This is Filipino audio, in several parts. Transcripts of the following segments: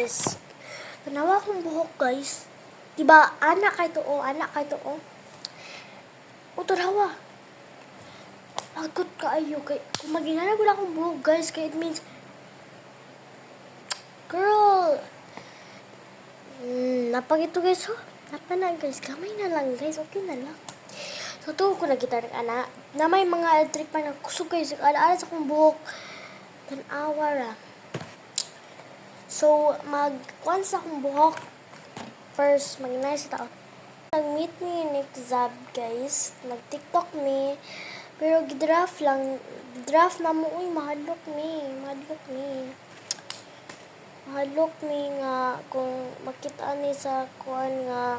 guys. Tanawa akong buhok guys. Diba, anak kay to o. O, tanawa. Pagod kaayo kay kung maginana ko lang akong buhok guys, kaya it means girl. Napagito guys, oh. Napa na guys, kamay na lang guys, okay na lang. So, tuho ko na gitar ana. Na may mga electric pa na kusog guys, ala-ala sa akong buhok. Tanawa ra. So, mag-kuhan sa akong buhok. First, mag-nice tao. Nag-meet ni Nick Zab, guys. Nag-TikTok mi. Pero, gidraft lang. Gidraft na mo. Uy, mahadlok mi. Mahadlok mi nga kung makita ni sa kuhan nga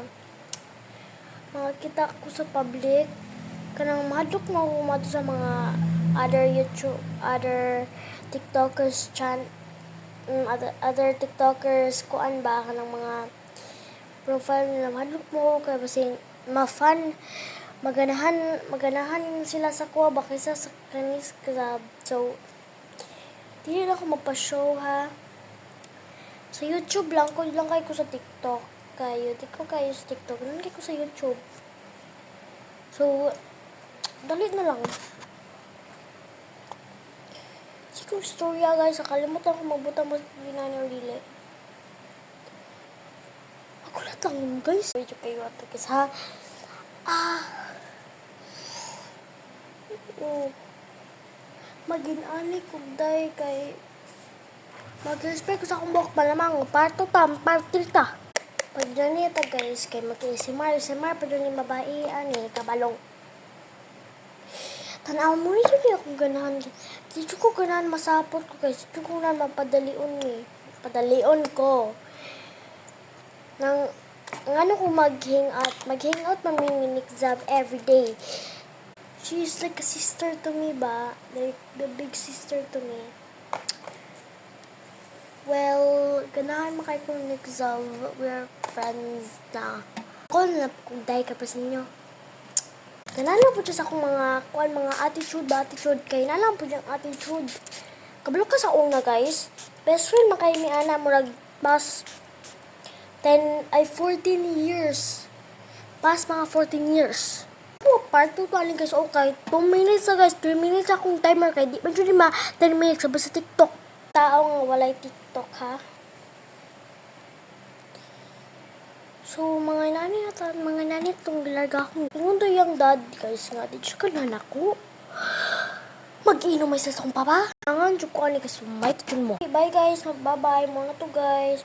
makita ko sa public. Kanang mahadlok na ako sa mga other YouTube, other TikTokers other TikTokers kuan ba kanang mga profile nila mahadlok mo kay basing ma-fun maganahan sila sa kuha ba kaysa sa kanis club. So dili na ako magpa-show ha sa YouTube lang ko sa TikTok kayo di ko kayo sa TikTok lang kayo sa YouTube. So dalit na lang. Siguro storya guys, nakalimutan ko magbutang mo ginana relay. Ako latang guys. Medyo kayo ato guys ha. Magin-ani kog day kay mag-respect ko sa akong buhok malamang parto tam, partilta. Pag dyan ta guys, kay mag-isimar pag dyan yung babae, kabalong. Tanaw mo rin dyan akong ganahan. Dito ko ganahan masapot ko guys. Dito ko ganahan mapadalion Padalion ko. Nang ano ko mag-hangout maming Nick Zab everyday. She is like a sister to me ba? Like the big sister to me. Well, ganahan makay ko Nick Zab. We're friends na. Ako na kung dahil ka pa sa inyo. Ganahan po siya sa akong mga attitude kay nalang po siyang attitude. Kabalo ka sa una guys. Best friend makay mi ana murag pas 14 years. Pas mga 14 years. Part 2 kaling guys, okay. 2 minutes na guys, 3 minutes akong timer kay di man jud ma 10 minutes sa TikTok. Tao nga walay TikTok ha. So mga nani tong gilarga akong ingon to yung dad guys nga di siya kanan ako. Mag-inom ay sa song pa ba? Angan jud ko ani kasumay jud mo. Bye guys, magbabay mo na to guys.